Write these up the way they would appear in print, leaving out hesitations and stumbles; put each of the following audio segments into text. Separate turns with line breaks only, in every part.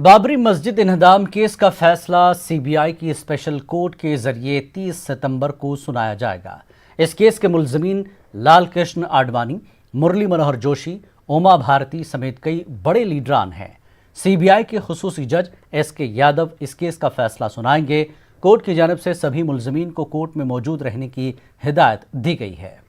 बाबरी मस्जिद इन्हदाम केस का फैसला सीबीआई की स्पेशल कोर्ट के जरिए 30 सितंबर को सुनाया जाएगा। इस केस के मुलजमीन लाल कृष्ण आडवाणी, मुरली मनोहर जोशी, उमा भारती समेत कई बड़े लीडरान हैं। सीबीआई के खुसूसी जज एसके यादव इस केस का फैसला सुनाएंगे। कोर्ट की जानिब से सभी मुलजमीन को कोर्ट में मौजूद रहने की हिदायत दी गई है।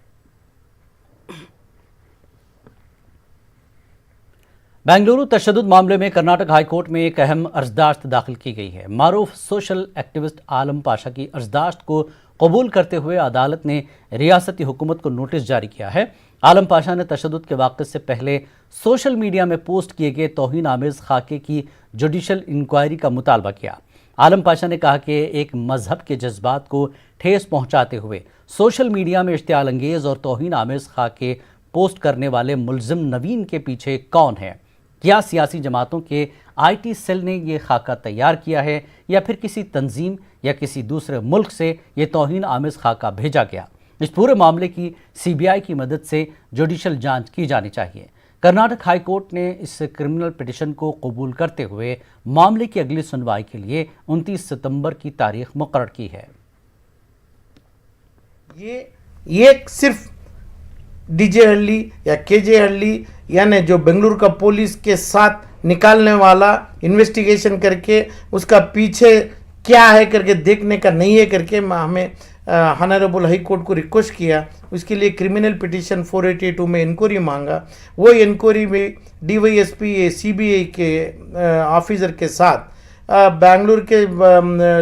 बेंगलुरु तशद्दुद मामले में कर्नाटक हाईकोर्ट में एक अहम अर्जदाश्त दाखिल की गई है। मारूफ सोशल एक्टिविस्ट आलम पाशा की अर्जदाश्त को कबूल करते हुए अदालत ने रियासती हुकूमत को नोटिस जारी किया है। आलम पाशा ने तशद्दुद के वाक़े से पहले सोशल मीडिया में पोस्ट किए गए तौहीन आमेज़ खाके की जुडिशल इंक्वायरी का मुतालबा किया। आलम पाशा ने कहा कि एक मजहब के जज्बात को ठेस पहुँचाते हुए सोशल मीडिया में इश्तियाल अंगेज़ और तौहीन आमेज़ खाके पोस्ट करने वाले मुलजिम नवीन के पीछे कौन है? क्या सियासी जमातों के आईटी सेल ने यह खाका तैयार किया है या फिर किसी तंजीम या किसी दूसरे मुल्क से ये तौहीन आमेज़ खाका भेजा गया? इस पूरे मामले की सीबीआई की मदद से जुडिशल जांच की जानी चाहिए। कर्नाटक हाई कोर्ट ने इस क्रिमिनल पिटीशन को कबूल करते हुए मामले की अगली सुनवाई के लिए 29 सितंबर की तारीख मुकर्रर की है।
ये सिर्फ डीजे हल्ली या केजे हल्ली यानी जो बेंगलुरु का पुलिस के साथ निकालने वाला इन्वेस्टिगेशन करके उसका पीछे क्या है करके देखने का नहीं है करके हमें ऑनरेबल हाई कोर्ट को रिक्वेस्ट किया। उसके लिए क्रिमिनल पिटीशन 482 में इंक्वायरी मांगा। वो इंक्वायरी में डीवाईएसपी सीबीआई के ऑफिसर के साथ बेंगलुरु के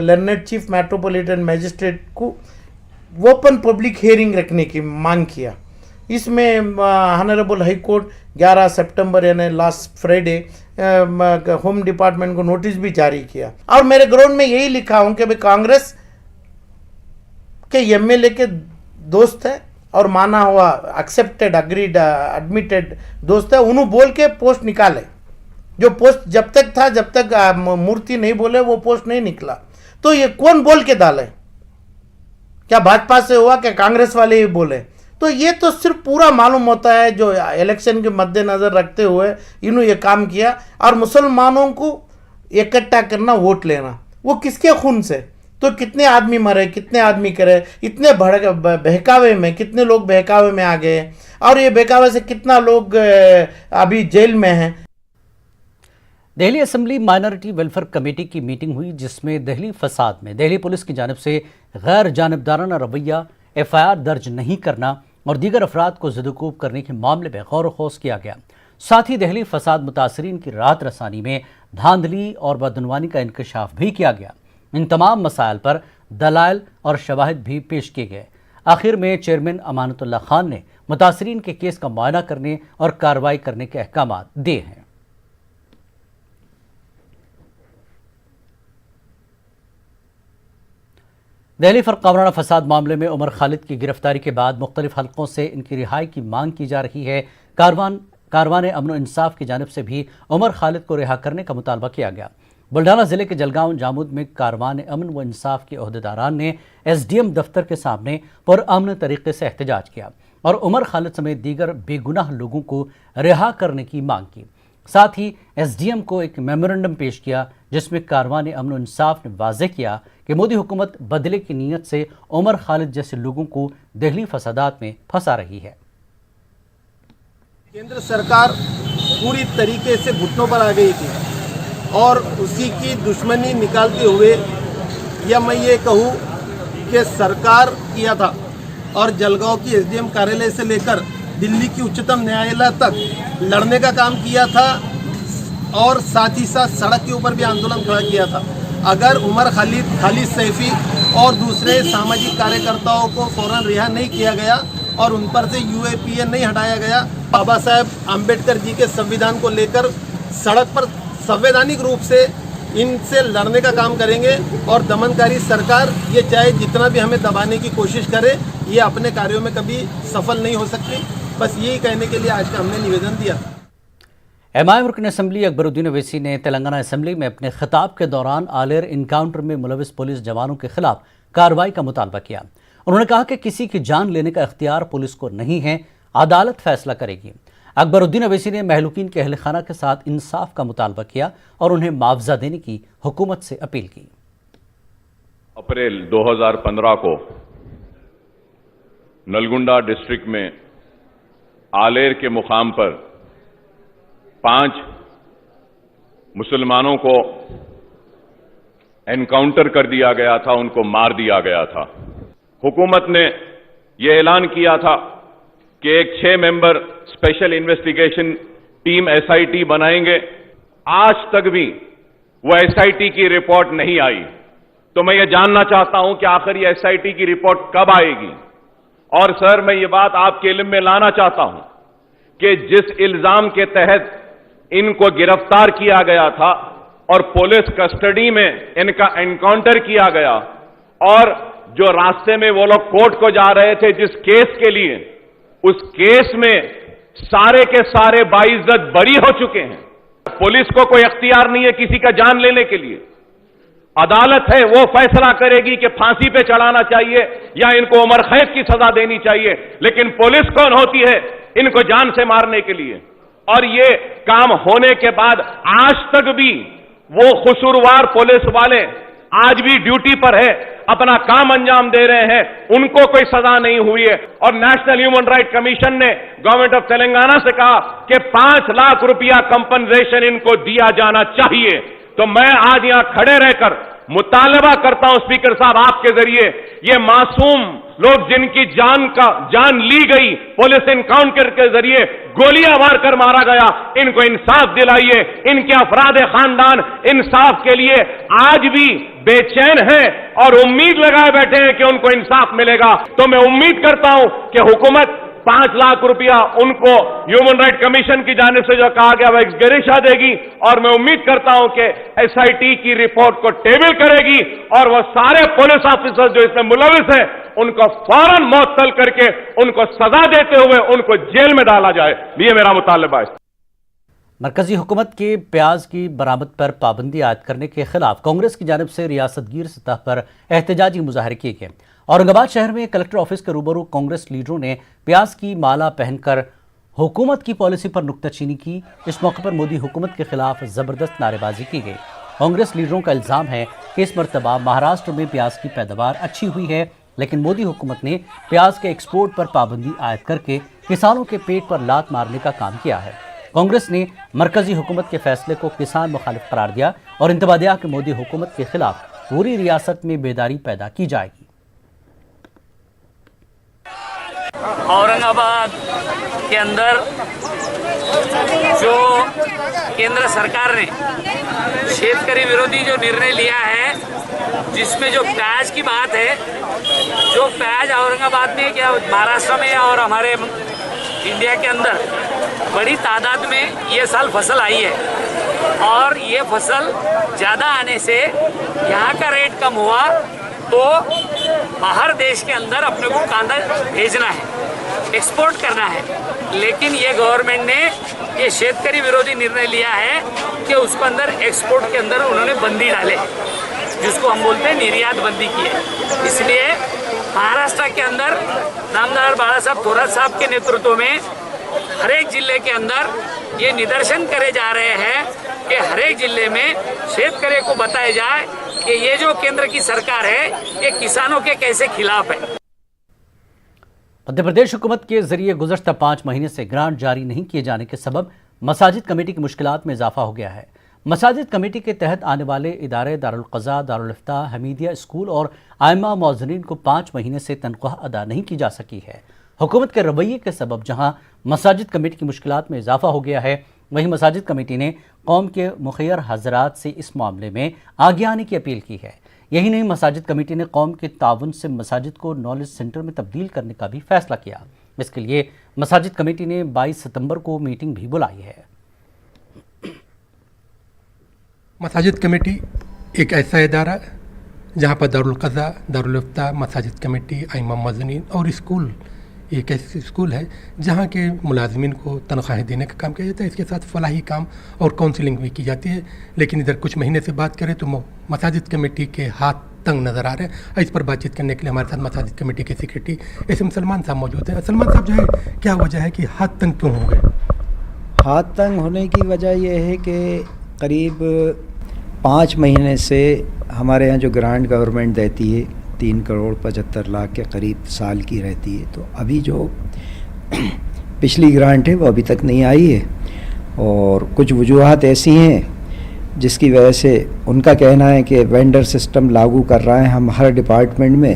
लर्नेड चीफ मेट्रोपॉलिटन मजिस्ट्रेट को ओपन पब्लिक हियरिंग रखने की मांग किया। इसमें ऑनरेबल हाई कोर्ट 11 सितंबर यानी लास्ट फ्राइडे होम डिपार्टमेंट को नोटिस भी जारी किया। और मेरे ग्राउंड में यही लिखा हूं कि भाई कांग्रेस के एमएलए के दोस्त है और माना हुआ एक्सेप्टेड अग्रीड एडमिटेड दोस्त है, उन्होंने बोल के पोस्ट निकाले। जो पोस्ट जब तक था, जब तक मूर्ति नहीं बोले वो पोस्ट नहीं निकला। तो ये कौन बोल के डाले? क्या भाजपा से हुआ? क्या कांग्रेस वाले ही बोले? तो ये तो सिर्फ पूरा मालूम होता है जो इलेक्शन के मद्देनजर रखते हुए इन्होंने ये काम किया। और मुसलमानों को इकट्ठा करना, वोट लेना, वो किसके खून से? तो कितने आदमी मरे, कितने आदमी करे, इतने बहकावे में कितने लोग बहकावे में आ गए और ये बहकावे से कितना लोग अभी जेल में हैं।
Delhi assembly minority welfare committee की मीटिंग हुई जिसमें दिल्ली फसाद में दिल्ली पुलिस की जानिब से गैर जानिबदाराना रवैया, एफआईआर दर्ज नहीं करना और दीगर अफराद को ज़िदकूब करने के मामले में गौर खौस किया गया। साथ ही दिल्ली फसाद मुतासरीन की राहत रसानी में धांधली और बदनवानी का इंकशाफ भी किया गया। इन तमाम मसाइल पर दलाइल और शवाहिद भी पेश किए गए। आखिर में चेयरमैन अमानतुल्लाह खान ने मुतासरीन के केस का मुआयना करने और कार्रवाई करने के अहकाम दिए हैं। दिल्ली फरकावाना फसाद मामले में उमर खालिद की गिरफ्तारी के बाद मुख्तलिफ हलकों से इनकी रिहाई की मांग की जा रही है। कारवान अमन इंसाफ की जानिब से भी उमर खालिद को रिहा करने का मुतालबा किया गया। बुल्ढाना जिले के जलगांव जामुद में कारवान अमन व इंसाफ के अहदेदारान ने एसडीएम दफ्तर के सामने पुरअमन तरीके से एहतजाज किया और उमर खालिद समेत दीगर बेगुनाह लोगों को रिहा करने की मांग की। साथ ही एसडीएम को एक मेमोरेंडम पेश किया जिसमें कारवान अमन इंसाफ ने वाज़ेह किया कि मोदी हुकूमत बदले की नीयत से उमर खालिद जैसे लोगों को दिल्ली फसादात में फंसा रही है।
केंद्र सरकार पूरी तरीके से घुटनों पर आ गई थी और उसी की दुश्मनी निकालते हुए या मैं ये कहूँ कि सरकार किया था और जलगांव की एसडीएम कार्यालय से लेकर दिल्ली की उच्चतम न्यायालय तक लड़ने का काम किया था और साथ ही साथ सड़क के ऊपर भी आंदोलन खड़ा किया था। अगर उमर खालिद सैफी और दूसरे सामाजिक कार्यकर्ताओं को फौरन रिहा नहीं किया गया और उन पर से यूएपीए नहीं हटाया गया, बाबा साहेब आम्बेडकर जी के संविधान को लेकर सड़क पर संवैधानिक रूप से इनसे लड़ने का काम करेंगे। और दमनकारी सरकार ये चाहे जितना भी हमें दबाने की कोशिश करे, ये अपने कार्यों में कभी सफल नहीं हो सकती। बस यही कहने के लिए आज का हमने निवेदन दिया।
एमआईएम रुकन असम्बली अकबरुद्दीन अवैसी ने तेलंगाना असम्बली में अपने खिताब के दौरान आलेर इनकाउंटर में मुलविस पुलिस जवानों के खिलाफ कार्रवाई का मुतालबा किया। उन्होंने कहा कि किसी की जान लेने का इख्तियार पुलिस को नहीं है, अदालत फैसला करेगी। अकबरुद्दीन अवैसी ने महलूकीन के अहल खाना के साथ इंसाफ का मुतालबा किया और उन्हें मुआवजा देने की हुकूमत से अपील की।
अप्रैल 2015 को नलगुंडा डिस्ट्रिक्ट में आलेर के मुकाम पर 5 मुसलमानों को एनकाउंटर कर दिया गया था, उनको मार दिया गया था। हुकूमत ने यह ऐलान किया था कि एक 6 member special investigation team SIT बनाएंगे। आज तक भी वो SIT की रिपोर्ट नहीं आई। तो मैं ये जानना चाहता हूं कि आखिर ये SIT की रिपोर्ट कब आएगी। और सर, मैं ये बात आपके इल्म में लाना चाहता हूं कि जिस इल्जाम के तहत इनको गिरफ्तार किया गया था और पुलिस कस्टडी में इनका एनकाउंटर किया गया, और जो रास्ते में वो लोग कोर्ट को जा रहे थे जिस केस के लिए, उस केस में सारे के सारे बाइज्जत बरी हो चुके हैं। पुलिस को कोई अख्तियार नहीं है किसी का जान लेने के लिए। अदालत है, वो फैसला करेगी कि फांसी पे चढ़ाना चाहिए या इनको उम्र कैद की सजा देनी चाहिए। लेकिन पुलिस कौन होती है इनको जान से मारने के लिए? और ये काम होने के बाद आज तक भी वो कसूरवार पुलिस वाले आज भी ड्यूटी पर है, अपना काम अंजाम दे रहे हैं, उनको कोई सजा नहीं हुई है। और नेशनल ह्यूमन राइट कमीशन ने गवर्नमेंट ऑफ तेलंगाना से कहा कि 5 लाख रुपया कंपनसेशन इनको दिया जाना चाहिए। तो मैं आज यहां खड़े रहकर मुतालबा करता हूं स्पीकर साहब आपके जरिए, ये मासूम लोग जिनकी जान ली गई पुलिस एनकाउंटर के जरिए, गोलियां मारकर मारा गया, इनको इंसाफ दिलाइए। इनके अफराद खानदान इंसाफ के लिए आज भी बेचैन हैं और उम्मीद लगाए बैठे हैं कि उनको इंसाफ मिलेगा। तो मैं उम्मीद करता हूं कि हुकूमत 5 लाख रुपया उनको ह्यूमन राइट कमीशन की जानिब से जो कहा गया वह गरिशा देगी, और मैं उम्मीद करता हूं कि SIT की रिपोर्ट को टेबल करेगी और वह सारे पुलिस ऑफिसर जो इसमें मुलविस हैं उनको फौरन मुअत्तल करके उनको सजा देते हुए उनको जेल में डाला जाए। ये मेरा मुतालबा है।
मरकजी हुकूमत के प्याज की बरामद पर पाबंदी आयद करने के खिलाफ कांग्रेस की जानिब से रियासतगीर सतह पर एहतजाजी मुजाहरे किए गए। औरंगाबाद शहर में कलेक्टर ऑफिस के रूबरू कांग्रेस लीडरों ने प्याज की माला पहनकर हुकूमत की पॉलिसी पर नुक्ताचीनी की। इस मौके पर मोदी हुकूमत के खिलाफ जबरदस्त नारेबाजी की गई। कांग्रेस लीडरों का इल्जाम है कि इस मरतबा महाराष्ट्र में प्याज की पैदावार अच्छी हुई है, लेकिन मोदी हुकूमत ने प्याज के एक्सपोर्ट पर पाबंदी आयद करके किसानों के पेट पर लात मारने का काम किया है। कांग्रेस ने मरकजी हुकूमत के फैसले को किसान मुखालिफ करार दिया और इंतबा दिया कि मोदी हुकूमत के खिलाफ पूरी रियासत में बेदारी पैदा की जाएगी।
औरंगाबाद के अंदर जो केंद्र सरकार ने शेतकरी विरोधी जो निर्णय लिया है, जिसमें जो प्याज की बात है, जो प्याज औरंगाबाद में क्या महाराष्ट्र में और हमारे इंडिया के अंदर बड़ी तादाद में ये साल फसल आई है, और ये फसल ज़्यादा आने से यहाँ का रेट कम हुआ तो बाहर देश के अंदर अपने को कांदा भेजना है, एक्सपोर्ट करना है। लेकिन ये गवर्नमेंट ने ये शेतकरी विरोधी निर्णय लिया है कि उसको अंदर एक्सपोर्ट के अंदर उन्होंने बंदी डाले, जिसको हम बोलते हैं निर्यात बंदी की है। इसलिए महाराष्ट्र के अंदर नामदार बाला साहब थोरात साहब के नेतृत्व में हर एक जिले के अंदर ये निदर्शन करे जा रहे हैं कि हर एक जिले में शेतकरी को बताया जाए कि ये जो केंद्र की सरकार है ये किसानों के कैसे खिलाफ है।
मध्य प्रदेश हुकूमत के जरिए गुज़श्ता 5 महीने से ग्रांट जारी नहीं किए जाने के सबब मसाजिद कमेटी की मुश्किलात में इजाफा हो गया है। मसाजिद कमेटी के तहत आने वाले इदारे दारुल क़ज़ा, दारुल इफ्ता, हमीदिया स्कूल और आइमा मौज़नीन को 5 महीने से तनख्वाह अदा नहीं की जा सकी है। हुकूमत के रवैये के सबब जहां मसाजिद कमेटी की मुश्किलात में इजाफा हो गया है, वहीं मसाजिद कमेटी ने कौम के मुखियर हजरात से इस मामले में आगे आने की अपील की है। यही नहीं, मसाजिद कमेटी ने कौम के ताउन से मसाजिद को नॉलेज सेंटर में तब्दील करने का भी फैसला किया। इसके लिए मसाजिद कमेटी ने 22 सितंबर को मीटिंग भी बुलाई है।
मसाजिद कमेटी एक ऐसा इदारा जहाँ पर दारुल क़ज़ा, दारुल इफ्ता, मसाजिद कमेटी, आइमा मौज़नीन और स्कूल, एक ऐसे स्कूल है जहाँ के मुलाजमीन को तनख्वाहें देने का काम किया जाता है। इसके साथ फलाही काम और काउंसलिंग भी की जाती है। लेकिन इधर कुछ महीने से बात करें तो मसाजिद कमेटी के हाथ तंग नज़र आ रहे हैं। इस पर बातचीत करने के लिए हमारे साथ मसाजिद कमेटी के सेक्रेटरी SM सलमान साहब मौजूद हैं। सलमान साहब, जो है क्या वजह है कि हाथ तंग क्यों हो गए?
हाथ तंग होने की वजह यह है कि करीब 5 महीने से हमारे यहाँ जो ग्रांट गवर्नमेंट देती है 3 करोड़ 75 लाख के करीब साल की रहती है, तो अभी जो पिछली ग्रांट है वो अभी तक नहीं आई है और कुछ वजूहात ऐसी हैं जिसकी वजह से उनका कहना है कि वेंडर सिस्टम लागू कर रहा है हम हर डिपार्टमेंट में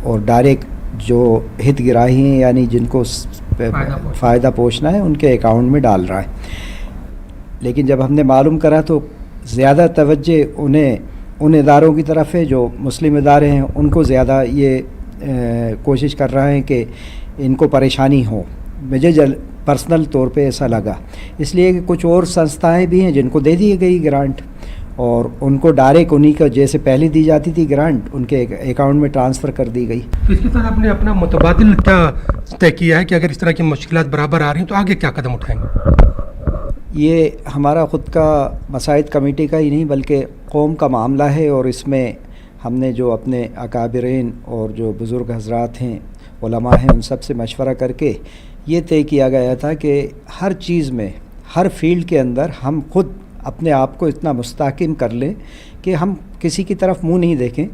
और डायरेक्ट जो हितग्राही हैं यानी जिनको फ़ायदा पहुँचना है उनके अकाउंट में डाल रहा है। लेकिन जब हमने मालूम करा तो ज़्यादा तवज्जो उन इदारों की तरफ है जो मुस्लिम इदारे हैं, उनको ज़्यादा ये कोशिश कर रहे हैं कि इनको परेशानी हो। मुझे पर्सनल तौर पे ऐसा लगा, इसलिए कि कुछ और संस्थाएं भी हैं जिनको दे दी गई ग्रांट और उनको डायरेक्ट उन्हीं का जैसे पहले दी जाती थी ग्रांट उनके अकाउंट में ट्रांसफ़र कर दी गई।
तो इसके साथ आपने अपना मुतबादिल क्या तय किया है कि अगर इस तरह की मुश्किलात बराबर आ रही हैं तो आगे क्या कदम उठाएंगे?
ये हमारा ख़ुद का मसाइद कमेटी का ही नहीं बल्कि कौम का मामला है और इसमें हमने जो अपने अकाबिरीन और जो बुज़ुर्ग हज़रात हैं, उलमा हैं, उन सब से मशवरा करके ये तय किया गया था कि हर चीज़ में, हर फील्ड के अंदर हम खुद अपने आप को इतना मुस्तहकिम कर लें कि हम किसी की तरफ मुंह नहीं देखें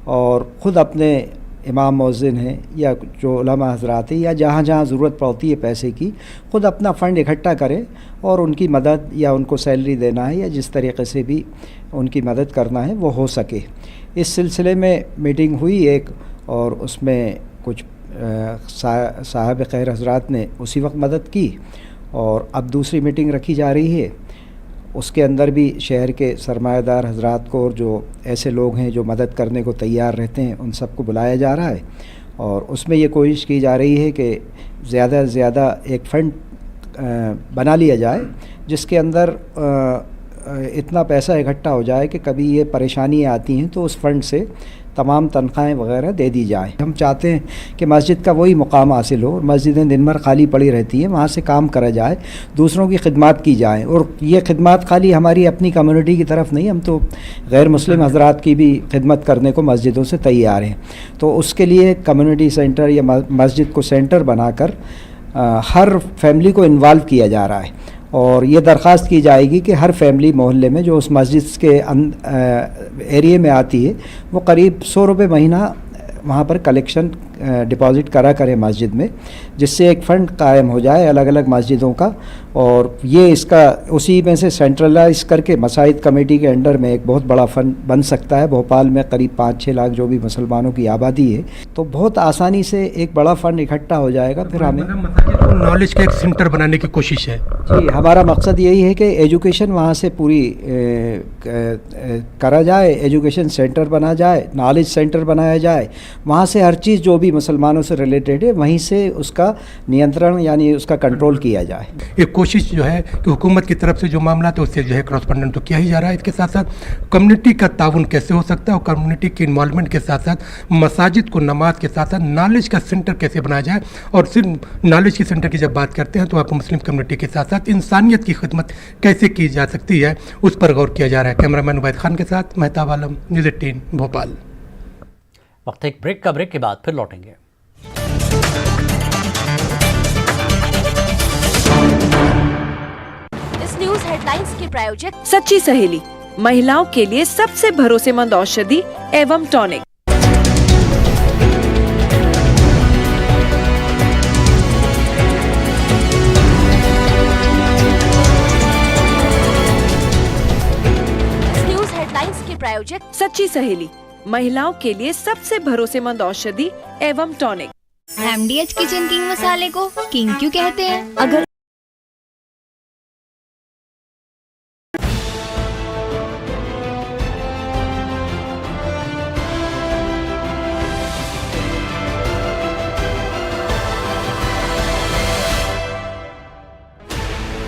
और ख़ुद अपने इमाम मौज़िन हैं या जो उलमा हज़रात हैं या जहाँ जहाँ ज़रूरत पड़ती है पैसे की, ख़ुद अपना फ़ंड इकट्ठा करें और उनकी मदद या उनको सैलरी देना है या जिस तरीके से भी उनकी मदद करना है वो हो सके। इस सिलसिले में मीटिंग हुई एक और उसमें कुछ साहब खैर हज़रात ने उसी वक्त मदद की और अब दूसरी मीटिंग रखी जा रही है। उसके अंदर भी शहर के सरमायादार हज़रात को और जो ऐसे लोग हैं जो मदद करने को तैयार रहते हैं उन सबको बुलाया जा रहा है और उसमें ये कोशिश की जा रही है कि ज़्यादा से ज़्यादा एक फ़ंड बना लिया जाए जिसके अंदर इतना पैसा इकट्ठा हो जाए कि कभी ये परेशानियाँ आती हैं तो उस फ़ंड से तमाम तनख्वाहें वगैरह दे दी जाए। हम चाहते हैं कि मस्जिद का वही मुकाम हासिल हो, मस्जिदें दिन भर खाली पड़ी रहती हैं, वहाँ से काम करा जाए, दूसरों की खिदमत की जाए और ये खिदमत खाली हमारी अपनी कम्युनिटी की तरफ नहीं, हम तो गैर मुस्लिम हज़रात की भी खिदमत करने को मस्जिदों से तैयार हैं। तो उसके लिए कम्युनिटी सेंटर या मस्जिद को सेंटर बनाकर हर फैमिली को इन्वॉल्व किया जा रहा है और ये दरख्वास्त की जाएगी कि हर फैमिली मोहल्ले में जो उस मस्जिद के एरिया में आती है वो करीब 100 रुपये महीना वहाँ पर कलेक्शन डिपॉज़िट करा करें मस्जिद में, जिससे एक फ़ंड कायम हो जाए अलग अलग मस्जिदों का और ये इसका उसी में से सेंट्रलाइज करके मसाजिद कमेटी के अंडर में एक बहुत बड़ा फ़ंड बन सकता है। भोपाल में करीब 5-6 लाख जो भी मुसलमानों की आबादी है तो बहुत आसानी से एक बड़ा फ़ंड इकट्ठा हो जाएगा। फिर हमें
नॉलेज का एक सेंटर बनाने की कोशिश है
जी, हमारा मकसद यही है कि एजुकेशन वहाँ से पूरी करा जाए, एजुकेशन सेंटर बना जाए, नॉलेज सेंटर बनाया जाए, वहाँ से हर चीज़ जो भी मुसलमानों से रिलेटेड है वहीं से उसका नियंत्रण यानी उसका कंट्रोल किया जाए।
एक कोशिश जो है कि हुकूमत की तरफ से जो मामला है उससे जो है क्रॉसपेंडेंट तो किया ही जा रहा है, इसके साथ साथ कम्युनिटी का ताउन कैसे हो सकता है और कम्युनिटी की इन्वॉल्वमेंट के साथ साथ मसाजिद को नमाज के साथ साथ नॉलेज का सेंटर कैसे बनाया जाए। और सिर्फ नॉलेज के सेंटर की जब बात करते हैं तो आपको मुस्लिम कम्युनिटी के साथ साथ इंसानियत की खिदमत कैसे की जा सकती है उस पर गौर किया जा रहा है। कैमरामैन उबैद खान के साथ मेहताब आलम, न्यूज़ 18 भोपाल।
वक्त एक ब्रेक का, ब्रेक के बाद फिर लौटेंगे।
इस न्यूज़ हेडलाइंस के प्रायोजक
सच्ची सहेली, महिलाओं के लिए सबसे भरोसेमंद औषधि एवं टॉनिक।
इस न्यूज़ हेडलाइंस के प्रायोजक
सच्ची सहेली, महिलाओं के लिए सबसे भरोसेमंद औषधि एवं टॉनिक।
MDH किचन किंग मसाले को किंग क्यों कहते हैं? अगर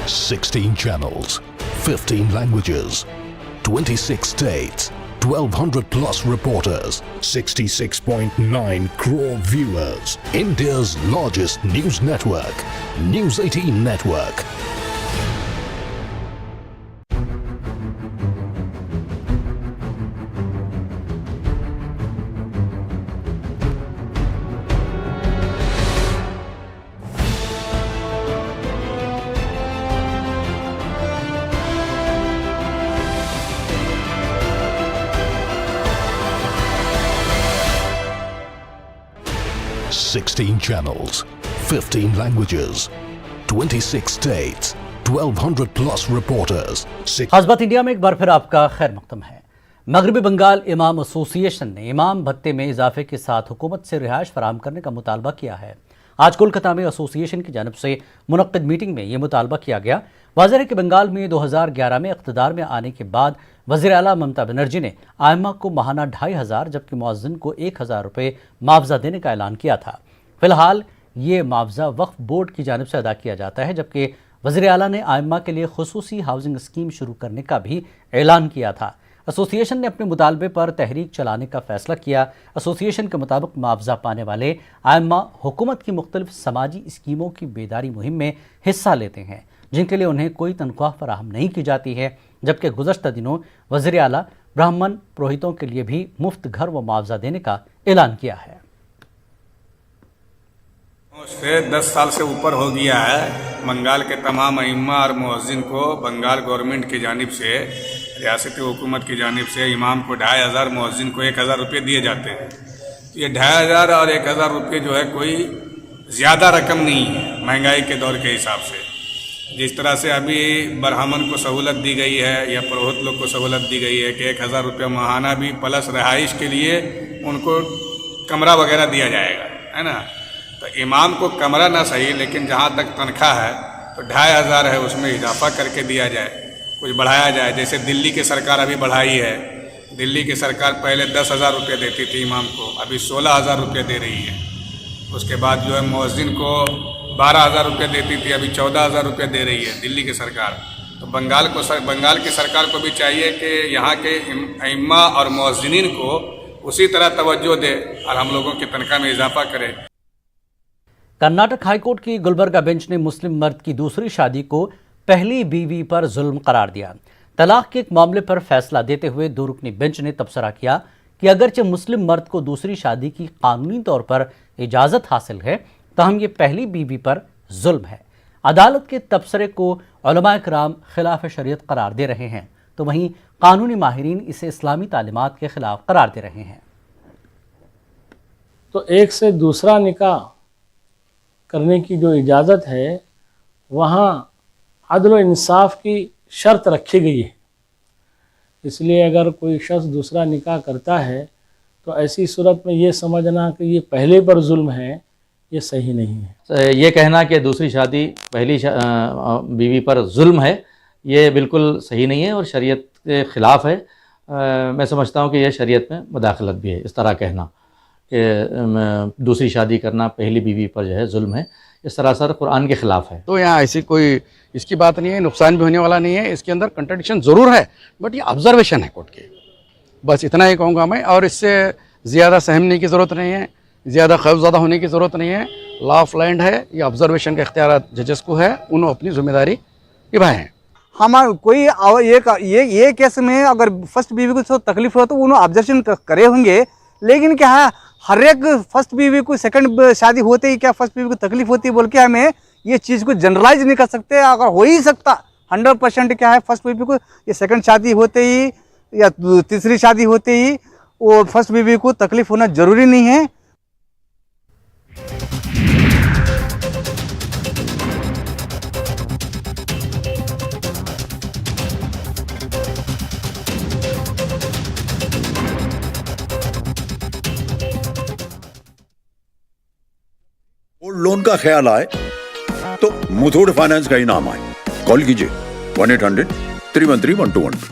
$16 channels, 15 languages, 26 states, 1,200 plus reporters, 66.9 crore viewers. India's largest news network, News 18 Network. 16 channels, 15 languages, 26 states, 1200 plus reporters.
खास बात इंडिया में एक बार फिर आपका खैर मकदम है। मगरबी बंगाल इमाम एसोसिएशन ने इमाम भत्ते में इजाफे के साथ हुकूमत से रिहाइश फराहम करने का मुतालबा किया है। आज कोलकाता में एसोसिएशन की जानिब से मुनक्किद मीटिंग में ये मुतालबा किया गया। वाज़ेह है कि बंगाल में 2011 में इक़्तिदार में आने के बाद वज़ीर आला ममता बनर्जी ने आइम्मा को माहाना 2500 जबकि मुअज्जिन को 1000 रुपये मुआवजा देने का ऐलान किया था। फिलहाल ये मुआवजा वक्फ बोर्ड की जानिब से अदा किया जाता है, जबकि वज़ीर आला ने आइम्मा के लिए खुसूसी हाउसिंग स्कीम शुरू करने का भी ऐलान किया था। एसोसिएशन ने अपने मुतालबे पर तहरीक चलाने का फैसला किया। एसोसिएशन के मुताबिक मुआवजा पाने वाले आइम्मा हुकूमत की मुख्तलिफ समाजी स्कीमों की बेदारी मुहिम में हिस्सा लेते हैं, जिनके लिए उन्हें कोई तनख्वाह फराहम नहीं की जाती है, जबकि गुज़श्ता दिनों वज़ीर आला ब्राह्मण पुरोहितों के लिए भी मुफ्त घर व मुआवजा देने का ऐलान किया है।
उससे 10 साल से ऊपर हो गया है। बंगाल के तमाम अइम्मा और मुअज्जिन को बंगाल गवर्नमेंट की जानिब से, रियासती हुकूमत की जानिब से इमाम को 2500, मुअज्जिन को 1000 रुपये दिए जाते हैं। तो ये 2500 और 1000 रुपये जो है कोई ज़्यादा रकम नहीं है महंगाई के दौर के हिसाब से। जिस तरह से अभी ब्राह्मण को सहूलत दी गई है या पुरोहित लोग को सहूलत दी गई है कि 1000 रुपये माहाना भी प्लस रहाइश के लिए उनको कमरा वगैरह दिया जाएगा, है ना। तो इमाम को कमरा ना सही, लेकिन जहाँ तक तनख्वाह है तो 2500 है, उसमें इजाफा करके दिया जाए, कुछ बढ़ाया जाए। जैसे दिल्ली की सरकार अभी बढ़ाई है। दिल्ली की सरकार पहले 10,000 रुपये देती थी इमाम को, अभी 16,000 रुपये दे रही है। उसके बाद जो है मुअज्जिन को 12,000 रुपये देती थी, अभी 14,000 रुपये दे रही है दिल्ली की सरकार। तो बंगाल की सरकार को भी चाहिए कि यहाँ के अइम्मा और मुअज्जिनीन को उसी तरह तवज्जो दे और हम लोगों की तनख्वाह में इजाफा करे।
कर्नाटक हाईकोर्ट की गुलबर्गा बेंच ने मुस्लिम मर्द की दूसरी शादी को पहली बीवी पर जुल्म करार दिया। तलाक के एक मामले पर फैसला देते हुए दो रुकनी बेंच ने तबसरा किया कि अगरचे मुस्लिम मर्द को दूसरी शादी की कानूनी तौर पर इजाज़त हासिल है, ताहम ये पहली बीवी पर जुल्म है। अदालत के तबसरे को उलमा इकराम खिलाफ शरीयत करार दे रहे हैं, तो वहीं कानूनी माहिरीन इसे इस्लामी तालीमात के खिलाफ करार दे रहे हैं।
तो एक से दूसरा निकाह करने की जो इजाज़त है वहाँ अदल व इंसाफ की शर्त रखी गई है। इसलिए अगर कोई शख्स दूसरा निकाह करता है तो ऐसी सूरत में ये समझना कि ये पहले पर जुल्म है, ये सही नहीं है।
ये कहना कि दूसरी शादी पहली बीवी पर जुल्म है, ये बिल्कुल सही नहीं है और शरीयत के ख़िलाफ़ है। मैं समझता हूँ कि यह शरीयत में मुदाखलत भी है। इस तरह कहना कि दूसरी शादी करना पहली बीवी पर जो है जुल्म है, ये सरासर कुरान के ख़िलाफ़ है।
तो यहाँ ऐसी कोई इसकी बात नहीं है, नुकसान भी होने वाला नहीं है। इसके अंदर कंट्रडिक्शन ज़रूर है, बट ये ऑब्जर्वेशन है कोर्ट की, बस इतना ही कहूँगा मैं। और इससे ज़्यादा सहमने की ज़रूरत नहीं है, ज़्यादा खौफज़दा होने की ज़रूरत नहीं है। लॉ ऑफ लैंड है, ये ऑब्जर्वेशन के इख्तियार जजेस को है, उन्होंने अपनी जिम्मेदारी निभाएँ।
हमारा कोई ये केस में अगर फर्स्ट बीवी को तकलीफ हो तो उन्होंने ऑब्जर्वेशन करे होंगे, लेकिन क्या है हर एक फर्स्ट बीवी को सेकंड शादी होते ही क्या फर्स्ट बीवी को तकलीफ होती है बोल के हमें ये चीज़ को जनरलाइज नहीं कर सकते। अगर हो ही सकता 100% क्या है फर्स्ट बीवी को ये सेकंड शादी होते ही या तीसरी शादी होते ही वो फर्स्ट बीवी को तकलीफ होना जरूरी नहीं है।
गोल्ड लोन का ख्याल आए तो मुथूट फाइनेंस का ही नाम आए। कॉल कीजिए 1-800-313-1212।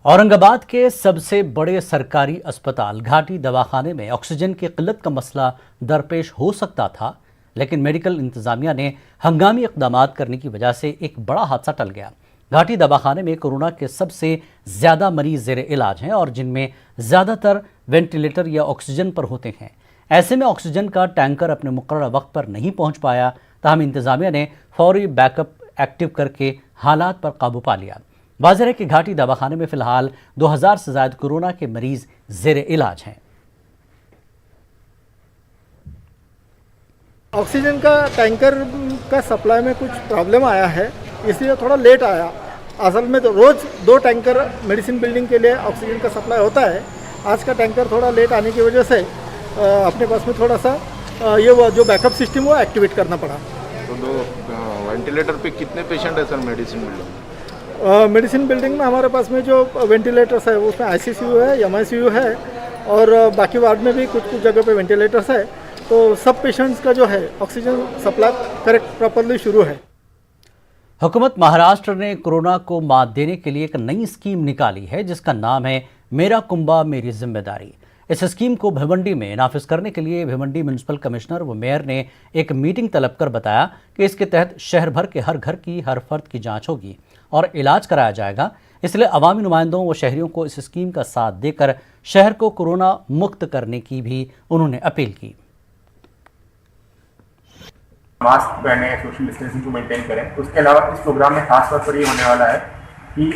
औरंगाबाद के सबसे बड़े सरकारी अस्पताल घाटी दवाखाने में ऑक्सीजन की किल्लत का मसला दरपेश हो सकता था, लेकिन मेडिकल इंतजामिया ने हंगामी इकदाम करने की वजह से एक बड़ा हादसा टल गया। घाटी दवाखाने में कोरोना के सबसे ज़्यादा मरीज ज़ेरे इलाज हैं और जिनमें ज़्यादातर वेंटिलेटर या ऑक्सीजन पर होते हैं। ऐसे में ऑक्सीजन का टैंकर अपने मुकर्रर वक्त पर नहीं पहुंच पाया, ताहम इंतजामिया ने फौरी बैकअप एक्टिव करके हालात पर काबू पा लिया। वाज़ेह है कि घाटी दवाखाने में फ़िलहाल 2000 से ज़ायद कोरोना के मरीज़ ज़ेरे इलाज हैं।
ऑक्सीजन का टैंकर का सप्लाई में कुछ प्रॉब्लम आया है, इसलिए थोड़ा लेट आया। असल में तो रोज़ 2 टैंकर मेडिसिन बिल्डिंग के लिए ऑक्सीजन का सप्लाई होता है, आज का टैंकर थोड़ा लेट आने की वजह से अपने पास में थोड़ा सा ये वो जो बैकअप सिस्टम वो एक्टिवेट करना पड़ा।
तो दो वेंटिलेटर पे कितने पेशेंट है sir medicine building?
Medicine building में हमारे पास में जो वेंटिलेटर्स है उसमें ICCU है, MICU है और बाकी वार्ड में भी कुछ जगह पे वेंटिलेटर्स है। तो सब पेशेंट्स का जो है ऑक्सीजन सप्लाई करेक्ट प्रॉपरली शुरू है।
हुकूमत महाराष्ट्र ने कोरोना को मात देने के लिए एक नई स्कीम निकाली है जिसका नाम है मेरा कुंभा मेरी जिम्मेदारी। इस स्कीम को भिवंडी में नाफिज करने के लिए भिवंडी म्यूनिसिपल कमिश्नर व मेयर ने एक मीटिंग तलब कर बताया कि इसके तहत शहर भर के हर घर की हर फर्द की जांच होगी और इलाज कराया जाएगा। इसलिए अवामी नुमाइंदों व शहरियों को इस स्कीम का साथ देकर शहर को कोरोना मुक्त करने की भी उन्होंने अपील की।
मास्क पहने, सोशल डिस्टेंसिंग को मेंटेन करें। उसके अलावा इस प्रोग्राम में खास तौर पर ये होने वाला है कि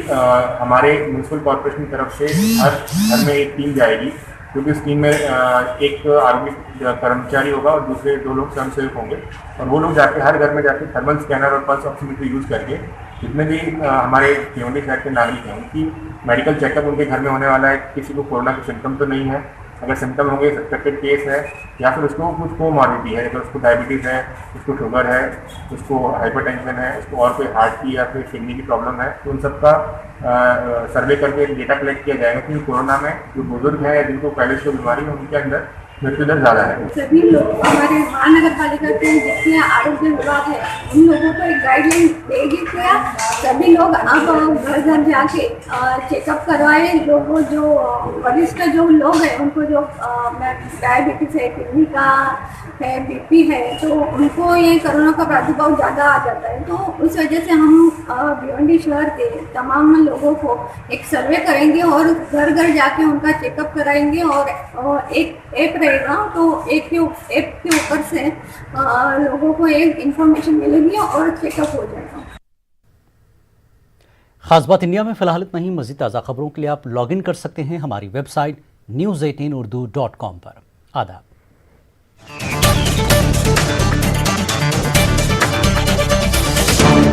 हमारे म्यूनिसिपल कॉर्पोरेशन की तरफ से हर घर में एक टीम जाएगी, क्योंकि उस टीम में एक आरोग्य कर्मचारी होगा और दूसरे 2 लोग स्वयंसेवक होंगे और वो लोग जाके हर घर में जाके थर्मल स्कैनर और पल्स ऑक्सीमीटर यूज़ करके जितने भी हमारे भिवंडी शहर के नागरिक हैं उनकी मेडिकल चेकअप उनके घर में होने वाला है। किसी को कोरोना के सिम्टम तो नहीं है, अगर सिम्टम होंगे सस्पेक्टेड केस है या फिर उसको कुछ कोमॉर्बिडिटी है, अगर उसको डायबिटीज़ है, उसको शुगर है, उसको हाइपरटेंशन है, उसको और कोई हार्ट की या फिर किडनी की प्रॉब्लम है, तो उन सबका सर्वे करके डेटा कलेक्ट किया जाएगा कि कोरोना में जो बुजुर्ग हैं या जिनको पहले से बीमारी है उनके अंदर मृत्यु दर ज़्यादा है।
सभी लोग हमारे महानगर पालिका के जितने आरोग्य विभाग है उन लोगों को एक गाइडलाइन देगी कि सभी लोग अब घर घर जाके चेकअप करवाए। लोगों जो वरिष्ठ जो लोग हैं उनको जो डायबिटीज है, किडनी का है, BP है, तो उनको ये कोरोना का प्रादुर्भाव ज़्यादा आ जाता है। तो उस वजह से हम भिवंडी शहर के तमाम लोगों को एक सर्वे करेंगे और घर घर जाके उनका चेकअप कराएंगे और एक ऐप रहेगा, तो ऐप के ऊपर से लोगों को एक इंफॉर्मेशन मिलेगी और चेकअप हो जाएगा।
खास बात इंडिया में फिलहाल इतना ही। मज़ीद ताज़ा खबरों के लिए आप लॉगिन कर सकते हैं हमारी वेबसाइट news18urdu.com पर। आदाब।